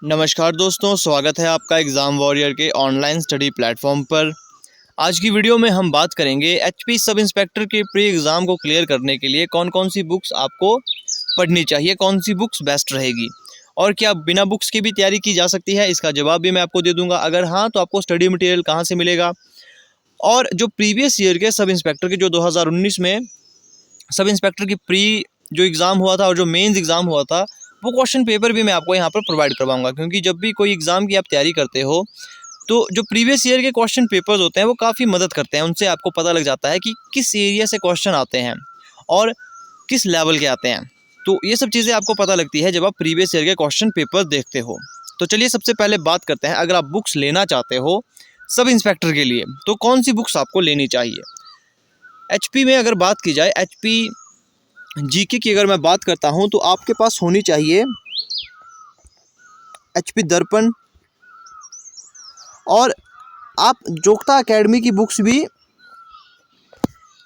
नमस्कार दोस्तों, स्वागत है आपका एग्ज़ाम वॉरियर के ऑनलाइन स्टडी प्लेटफॉर्म पर। आज की वीडियो में हम बात करेंगे एचपी सब इंस्पेक्टर के प्री एग्ज़ाम को क्लियर करने के लिए कौन कौन सी बुक्स आपको पढ़नी चाहिए, कौन सी बुक्स बेस्ट रहेगी और क्या बिना बुक्स के भी तैयारी की जा सकती है। इसका जवाब भी मैं आपको दे दूंगा। अगर हाँ तो आपको स्टडी मटेरियल कहाँ से मिलेगा और जो प्रीवियस ईयर के सब इंस्पेक्टर के जो 2019 में सब इंस्पेक्टर की प्री जो एग्ज़ाम हुआ था और जो मेंस एग्ज़ाम हुआ था वो क्वेश्चन पेपर भी मैं आपको यहाँ पर प्रोवाइड करवाऊंगा। क्योंकि जब भी कोई एग्ज़ाम की आप तैयारी करते हो तो जो प्रीवियस ईयर के क्वेश्चन पेपर्स होते हैं वो काफ़ी मदद करते हैं। उनसे आपको पता लग जाता है कि किस एरिया से क्वेश्चन आते हैं और किस लेवल के आते हैं। तो ये सब चीज़ें आपको पता लगती है जब आप प्रीवियस ईयर के क्वेश्चन पेपर देखते हो। तो चलिए सबसे पहले बात करते हैं, अगर आप बुक्स लेना चाहते हो सब इंस्पेक्टर के लिए तो कौन सी बुक्स आपको लेनी चाहिए। एचपी में अगर बात की जाए, एचपी जीके की अगर मैं बात करता हूं तो आपके पास होनी चाहिए एचपी दर्पण, और आप जोग्ता एकेडमी की बुक्स भी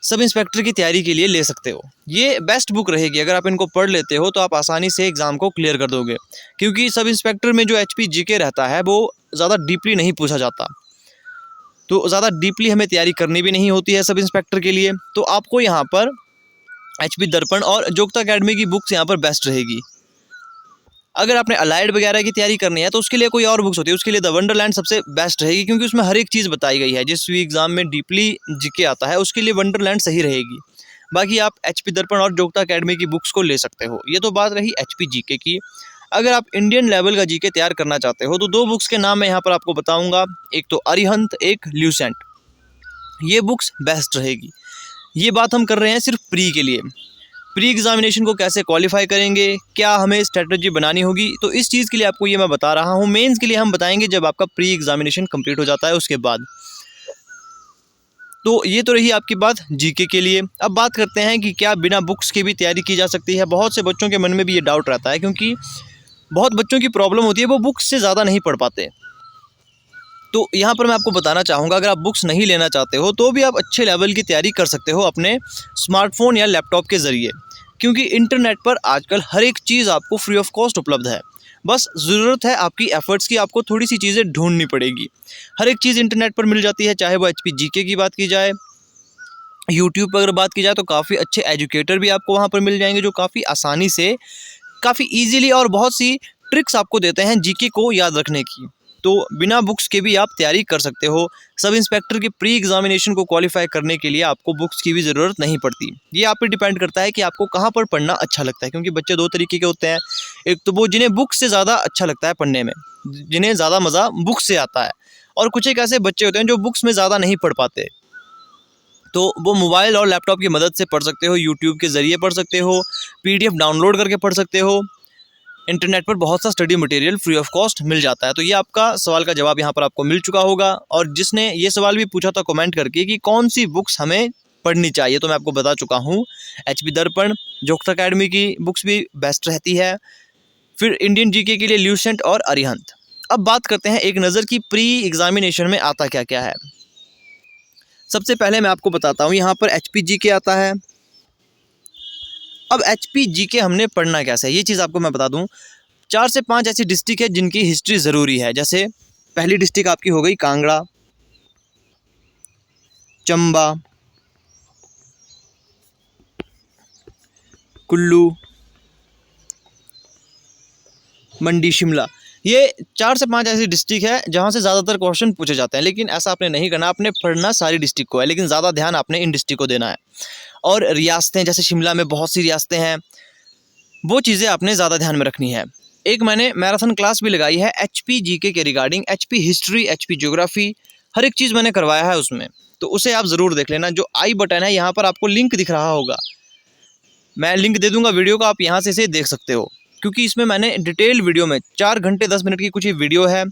सब इंस्पेक्टर की तैयारी के लिए ले सकते हो। ये बेस्ट बुक रहेगी। अगर आप इनको पढ़ लेते हो तो आप आसानी से एग्ज़ाम को क्लियर कर दोगे। क्योंकि सब इंस्पेक्टर में जो एचपी जीके रहता है वो ज़्यादा डीपली नहीं पूछा जाता, तो ज़्यादा डीपली हमें तैयारी करनी भी नहीं होती है सब इंस्पेक्टर के लिए। तो आपको यहाँ पर एचपी दर्पण और जोग्ता एकेडमी की बुक्स यहाँ पर बेस्ट रहेगी। अगर आपने अलाइड वगैरह की तैयारी करनी है तो उसके लिए कोई और बुक्स होती है, उसके लिए द वंडरलैंड सबसे बेस्ट रहेगी। क्योंकि उसमें हर एक चीज़ बताई गई है। जिस भी एग्ज़ाम में डीपली जीके आता है उसके लिए वंडरलैंड सही रहेगी। बाकी आप एचपी दर्पण और जोग्ता एकेडमी की बुक्स को ले सकते हो। ये तो बात रही एचपी जीके की। अगर आप इंडियन लेवल का जीके तैयार करना चाहते हो तो दो बुक्स के नाम मैं यहाँ पर आपको बताऊँगा, एक तो अरिहंत, एक ल्यूसेंट। ये बुक्स बेस्ट रहेगी। ये बात हम कर रहे हैं सिर्फ प्री के लिए। प्री एग्जामिनेशन को कैसे क्वालिफाई करेंगे, क्या हमें स्ट्रेटजी बनानी होगी, तो इस चीज़ के लिए आपको ये मैं बता रहा हूँ। मेंस के लिए हम बताएंगे जब आपका प्री एग्जामिनेशन कंप्लीट हो जाता है उसके बाद। तो ये तो रही आपकी बात जीके के लिए। अब बात करते हैं कि क्या बिना बुक्स के भी तैयारी की जा सकती है। बहुत से बच्चों के मन में भी ये डाउट रहता है, क्योंकि बहुत बच्चों की प्रॉब्लम होती है वो बुक्स से ज़्यादा नहीं पढ़ पाते। तो यहाँ पर मैं आपको बताना चाहूँगा, अगर आप बुक्स नहीं लेना चाहते हो तो भी आप अच्छे लेवल की तैयारी कर सकते हो अपने स्मार्टफोन या लैपटॉप के ज़रिए। क्योंकि इंटरनेट पर आजकल हर एक चीज़ आपको फ्री ऑफ कॉस्ट उपलब्ध है। बस ज़रूरत है आपकी एफ़र्ट्स की। आपको थोड़ी सी चीज़ें ढूंढनी पड़ेगी। हर एक चीज़ इंटरनेट पर मिल जाती है। चाहे वो एचपी जीके की बात की जाए, यूट्यूब पर अगर बात की जाए तो काफ़ी अच्छे एजुकेटर भी आपको वहाँ पर मिल जाएंगे जो काफ़ी आसानी से, काफ़ी ईजीली और बहुत सी ट्रिक्स आपको देते हैं जीके को याद रखने की। तो बिना बुक्स के भी आप तैयारी कर सकते हो। सब इंस्पेक्टर के प्री एग्जामिनेशन को क्वालिफाई करने के लिए आपको बुक्स की भी ज़रूरत नहीं पड़ती। ये आप पे डिपेंड करता है कि आपको कहाँ पर पढ़ना अच्छा लगता है। क्योंकि बच्चे दो तरीके के होते हैं, एक तो वो जिन्हें बुक्स से ज़्यादा अच्छा लगता है पढ़ने में, जिन्हें ज़्यादा मज़ा बुक्स से आता है, और कुछ एक ऐसे बच्चे होते हैं जो बुक्स में ज़्यादा नहीं पढ़ पाते। तो वो मोबाइल और लैपटॉप की मदद से पढ़ सकते हो, यूट्यूब के ज़रिए पढ़ सकते हो, पीडीएफ डाउनलोड करके पढ़ सकते हो। इंटरनेट पर बहुत सा study material free of cost मिल जाता है। तो ये आपका सवाल का जवाब यहाँ पर आपको मिल चुका होगा। और जिसने ये सवाल भी पूछा था कमेंट करके कि कौन सी बुक्स हमें पढ़नी चाहिए, तो मैं आपको बता चुका हूँ एचपी दर्पण, जोग्ता एकेडमी की बुक्स भी बेस्ट रहती है। फिर इंडियन जीके के लिए ल्यूसेंट और अरिहंत। अब बात करते हैं एक नज़र की प्री एग्जामिनेशन में आता क्या क्या है। सबसे पहले मैं आपको बताता हूँ, यहाँ पर एचपी जीके आता है। अब एचपी जीके हमने पढ़ना कैसे है ये चीज़ आपको मैं बता दूं। 4 से 5 ऐसी डिस्ट्रिक्ट है जिनकी हिस्ट्री ज़रूरी है। जैसे पहली डिस्ट्रिक्ट आपकी हो गई कांगड़ा, चंबा, कुल्लू, मंडी, शिमला। ये 4 से 5 ऐसी डिस्ट्रिक्ट है जहाँ से ज़्यादातर क्वेश्चन पूछे जाते हैं। लेकिन ऐसा आपने नहीं करना, आपने पढ़ना सारी डिस्ट्रिक्ट को है, लेकिन ज़्यादा ध्यान आपने इन डिस्ट्रिक्ट को देना है। और रियासतें, जैसे शिमला में बहुत सी रियासतें हैं, वो चीज़ें आपने ज़्यादा ध्यान में रखनी है। एक मैंने मैराथन क्लास भी लगाई है एचपी जीके के regarding, HP history, HP geography, हर एक चीज़ मैंने करवाया है उसमें। तो उसे आप ज़रूर देख लेना। जो आई बटन है यहाँ पर आपको लिंक दिख रहा होगा, मैं लिंक दे दूँगा वीडियो का, आप यहाँ से इसे देख सकते हो। क्योंकि इसमें मैंने डिटेल वीडियो में 4 घंटे 10 मिनट की कुछ ही वीडियो है,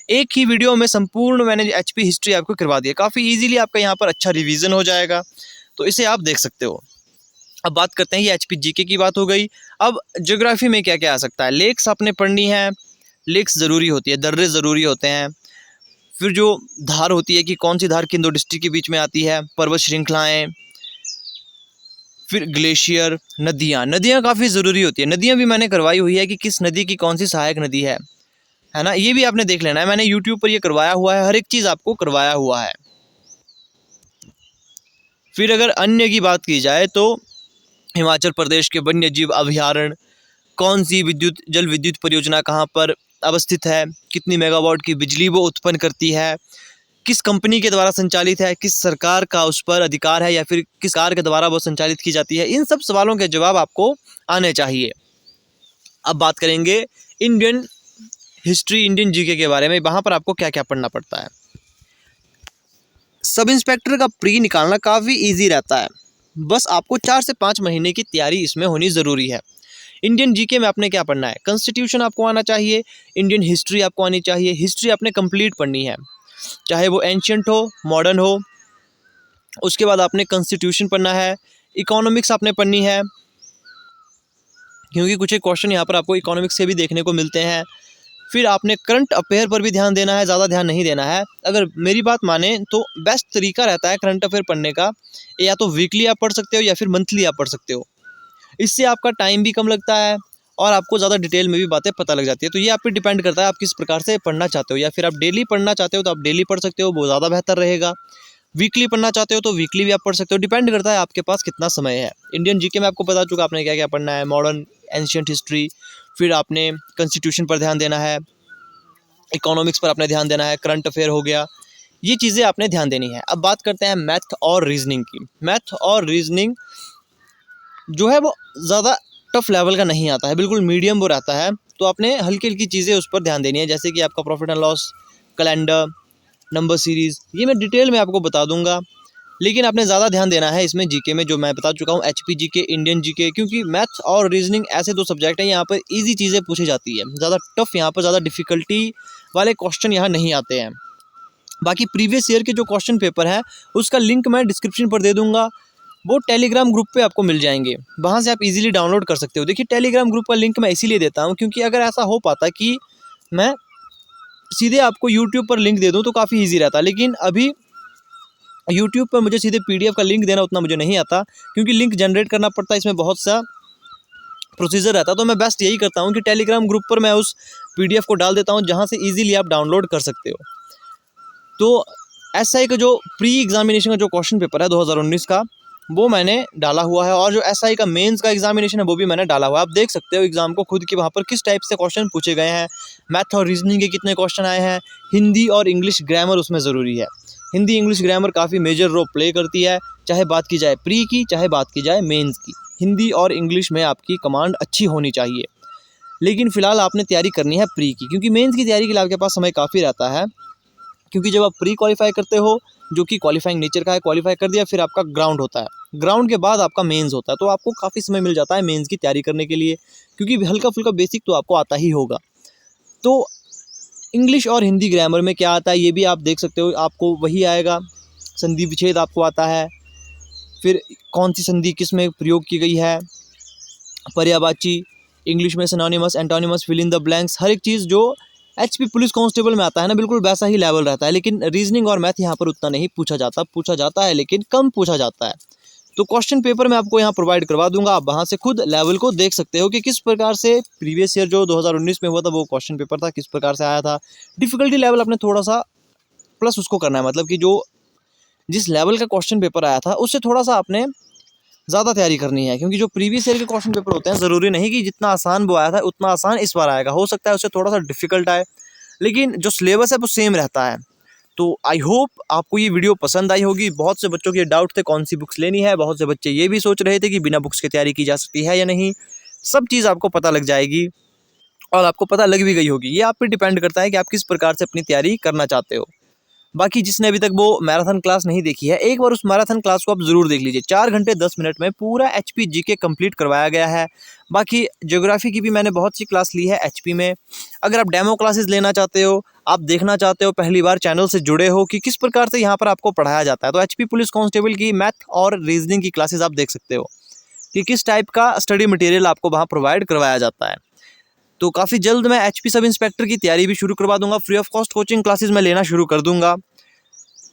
एक ही वीडियो में संपूर्ण मैंने एचपी हिस्ट्री आपको करवा दी है। काफ़ी ईजिली आपका यहाँ पर अच्छा रिवीजन हो जाएगा, तो इसे आप देख सकते हो। अब बात करते हैं, ये एचपी जीके की बात हो गई। अब ज्योग्राफी में क्या क्या आ सकता है। लेक्स आपने पढ़नी है, लेक्स ज़रूरी होती है, दर्रे ज़रूरी होते हैं। फिर जो धार होती है कि कौन सी धार किन दो डिस्ट्रिक्ट के बीच में आती है, पर्वत श्रृंखलाएँ, फिर ग्लेशियर, नदियाँ। नदियाँ काफ़ी ज़रूरी होती है। नदियाँ भी मैंने करवाई हुई है कि किस नदी की कौन सी सहायक नदी है है ना, ये भी आपने देख लेना है। मैंने यूट्यूब पर ये करवाया हुआ है, हर एक चीज़ आपको करवाया हुआ है। फिर अगर अन्य की बात की जाए तो हिमाचल प्रदेश के वन्य जीव अभयारण्य, कौन सी जल विद्युत परियोजना कहाँ पर अवस्थित है, कितनी मेगावाट की बिजली वो उत्पन्न करती है, किस कंपनी के द्वारा संचालित है, किस सरकार का उस पर अधिकार है या फिर किस कार के द्वारा वो संचालित की जाती है, इन सब सवालों के जवाब आपको आने चाहिए। अब बात करेंगे इंडियन हिस्ट्री, इंडियन जीके के बारे में। वहाँ पर आपको क्या क्या पढ़ना पड़ता है। सब इंस्पेक्टर का प्री निकालना काफ़ी ईजी रहता है, बस आपको 4 से 5 महीने की तैयारी इसमें होनी ज़रूरी है। इंडियन जीके में आपने क्या पढ़ना है, कॉन्स्टिट्यूशन आपको आना चाहिए, इंडियन हिस्ट्री आपको आनी चाहिए। हिस्ट्री आपने कंप्लीट पढ़नी है, चाहे वो एंशियंट हो, मॉडर्न हो। उसके बाद आपने कॉन्स्टिट्यूशन पढ़ना है, इकोनॉमिक्स आपने पढ़नी है, क्योंकि कुछ एक क्वेश्चन यहाँ पर आपको इकोनॉमिक्स से भी देखने को मिलते हैं। फिर आपने करंट अफेयर पर भी ध्यान देना है, ज़्यादा ध्यान नहीं देना है। अगर मेरी बात माने तो बेस्ट तरीका रहता है करंट अफेयर पढ़ने का, या तो वीकली आप पढ़ सकते हो या फिर मंथली आप पढ़ सकते हो। इससे आपका टाइम भी कम लगता है और आपको ज़्यादा डिटेल में भी बातें पता लग जाती है। तो ये आप पे डिपेंड करता है आप किस प्रकार से पढ़ना चाहते हो, या फिर आप डेली पढ़ना चाहते हो तो आप डेली पढ़ सकते हो, वो ज़्यादा बेहतर रहेगा। वीकली पढ़ना चाहते हो तो वीकली भी आप पढ़ सकते हो, डिपेंड करता है आपके पास कितना समय है। इंडियन जीके में आपको पता चुका आपने क्या क्या पढ़ना है, मॉडर्न, एंशियंट हिस्ट्री, फिर आपने कॉन्स्टिट्यूशन पर ध्यान देना है, इकोनॉमिक्स पर आपने ध्यान देना है, करंट अफेयर हो गया, ये चीज़ें आपने ध्यान देनी है। अब बात करते हैं मैथ और रीजनिंग की। मैथ और रीजनिंग जो है वो ज़्यादा टफ लेवल का नहीं आता है, बिल्कुल मीडियम वो रहता है। तो आपने हल्की हल्की चीज़ें उस पर ध्यान देनी है, जैसे कि आपका profit and loss, calendar, number series, ये मैं डिटेल में आपको बता दूंगा। लेकिन आपने ज़्यादा ध्यान देना है इसमें जीके में, जो मैं बता चुका हूँ, एचपी जीके, इंडियन जीके, क्योंकि मैथ और रीजनिंग ऐसे दो सब्जेक्ट हैं यहाँ पर ईजी चीज़ें पूछी जाती है, ज़्यादा टफ यहाँ पर, ज़्यादा डिफ़िकल्टी वाले क्वेश्चन यहाँ नहीं आते हैं। बाकी प्रीवियस ईयर के जो क्वेश्चन पेपर है उसका लिंक मैं डिस्क्रिप्शन पर दे दूँगा, वो टेलीग्राम ग्रुप पे आपको मिल जाएंगे, वहाँ से आप इजीली डाउनलोड कर सकते हो। देखिए टेलीग्राम ग्रुप का लिंक मैं इसीलिए देता हूँ क्योंकि अगर ऐसा हो पाता कि मैं सीधे आपको यूट्यूब पर लिंक दे दूँ तो काफ़ी ईजी रहता, लेकिन अभी यूट्यूब पर मुझे सीधे पीडीएफ का लिंक देना उतना मुझे नहीं आता, क्योंकि लिंक जनरेट करना पड़ता है, इसमें बहुत सा प्रोसीजर रहता है। तो मैं बेस्ट यही करता हूँ कि टेलीग्राम ग्रुप पर मैं उस पीडीएफ को डाल देता हूँ, जहाँ से ईजिली आप डाउनलोड कर सकते हो। तो एसआई का जो प्री एग्जामिनेशन का जो क्वेश्चन पेपर है 2019 का, वो मैंने डाला हुआ है, और जो एसआई का मेंस का एग्जामिनेशन है वो भी मैंने डाला हुआ है। आप देख सकते हो एग्जाम को खुद कि वहाँ पर किस टाइप से क्वेश्चन पूछे गए हैं, मैथ और रीजनिंग के कितने क्वेश्चन आए हैं, हिंदी और इंग्लिश ग्रामर उसमें ज़रूरी है। हिंदी इंग्लिश ग्रामर काफ़ी मेजर रोल प्ले करती है, चाहे बात की जाए प्री की, चाहे बात की जाए मेंस की। हिंदी और इंग्लिश में आपकी कमांड अच्छी होनी चाहिए। लेकिन फ़िलहाल आपने तैयारी करनी है प्री की, क्योंकि मेंस की तैयारी के लिए आपके पास समय काफ़ी रहता है। क्योंकि जब आप प्री क्वालिफाई करते हो, जो कि क्वालिफाइंग नेचर का है, क्वालिफाई कर दिया, फिर आपका ग्राउंड होता है, ग्राउंड के बाद आपका मेंस होता है, तो आपको काफ़ी समय मिल जाता है मेंस की तैयारी करने के लिए, क्योंकि हल्का फुल्का बेसिक तो आपको आता ही होगा। तो इंग्लिश और हिंदी ग्रामर में क्या आता है ये भी आप देख सकते हो, आपको वही आएगा। संधि विच्छेद आपको आता है, फिर कौन सी संधि किस में प्रयोग की गई है, पर्यायवाची, इंग्लिश में synonyms, antonyms, fill in the blanks, हर एक चीज़ जो एचपी पुलिस कांस्टेबल में आता है ना, बिल्कुल वैसा ही लेवल रहता है। लेकिन रीजनिंग और मैथ यहाँ पर उतना नहीं पूछा जाता है, लेकिन कम पूछा जाता है। तो क्वेश्चन पेपर मैं आपको यहाँ प्रोवाइड करवा दूंगा, आप वहाँ से खुद लेवल को देख सकते हो कि किस प्रकार से प्रीवियस ईयर जो 2019 में हुआ था वो क्वेश्चन पेपर था, किस प्रकार से आया था। डिफ़िकल्टी लेवल आपने थोड़ा सा प्लस उसको करना है, मतलब कि जो जिस लेवल का क्वेश्चन पेपर आया था उससे थोड़ा सा आपने ज़्यादा तैयारी करनी है, क्योंकि जो प्रीवियस ईयर के क्वेश्चन पेपर होते हैं ज़रूरी नहीं कि जितना आसान वो आया था उतना आसान इस बार आएगा, हो सकता है उससे थोड़ा सा डिफिकल्ट आए, लेकिन जो सिलेबस है वो सेम रहता है। तो आई होप आपको ये वीडियो पसंद आई होगी। बहुत से बच्चों के डाउट थे कौन सी बुक्स लेनी है, बहुत से बच्चे ये भी सोच रहे थे कि बिना बुक्स की तैयारी की जा सकती है या नहीं। सब चीज़ आपको पता लग जाएगी और आपको पता लग भी गई होगी। ये आप पे डिपेंड करता है कि आप किस प्रकार से अपनी तैयारी करना चाहते हो। बाकी जिसने अभी तक वो मैराथन क्लास नहीं देखी है, एक बार उस मैराथन क्लास को आप ज़रूर देख लीजिए। 4 घंटे 10 मिनट में पूरा एचपी जीके कंप्लीट करवाया गया है। बाकी ज्योग्राफी की भी मैंने बहुत सी क्लास ली है एचपी में। अगर आप डेमो क्लासेस लेना चाहते हो, आप देखना चाहते हो, पहली बार चैनल से जुड़े हो कि किस प्रकार से यहाँ पर आपको पढ़ाया जाता है, तो एचपी पुलिस कांस्टेबल की मैथ और रीजनिंग की क्लासेस आप देख सकते हो कि किस टाइप का स्टडी मटेरियल आपको वहाँ प्रोवाइड करवाया जाता है। तो काफ़ी जल्द मैं एचपी सब इंस्पेक्टर की तैयारी भी शुरू करवा दूंगा। Free of cost coaching classes मैं लेना शुरू कर दूंगा।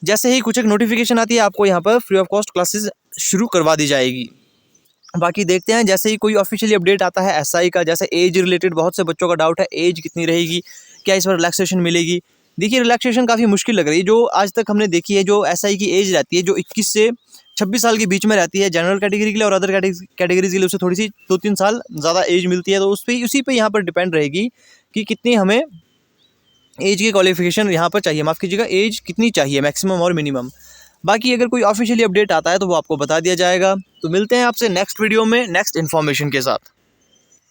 जैसे ही कुछ एक नोटिफिकेशन आती है आपको यहाँ पर फ्री ऑफ कॉस्ट क्लासेस शुरू करवा दी जाएगी। बाकी देखते हैं जैसे ही कोई ऑफिशियली अपडेट आता है एसआई का। जैसे एज रिलेटेड बहुत से बच्चों का डाउट है, एज कितनी रहेगी, क्या इस पर रिलैक्सेशन मिलेगी? देखिए रिलैक्सेशन काफ़ी मुश्किल लग रही है। जो आज तक हमने देखी है, जो एसआई की एज रहती है जो 21 से 26 साल के बीच में रहती है जनरल कैटेगरी के लिए, और अदर कैटेगरीज के लिए उसे थोड़ी सी 2-3 साल ज़्यादा एज मिलती है। तो उसी पे यहाँ पर डिपेंड रहेगी कि कितनी हमें एज की क्वालिफिकेशन यहाँ पर चाहिए, माफ़ कीजिएगा, एज कितनी चाहिए मैक्सिमम और मिनिमम। बाकी अगर कोई ऑफिशियली अपडेट आता है तो वो आपको बता दिया जाएगा। तो मिलते हैं आपसे नेक्स्ट वीडियो में नेक्स्ट इन्फॉर्मेशन के साथ।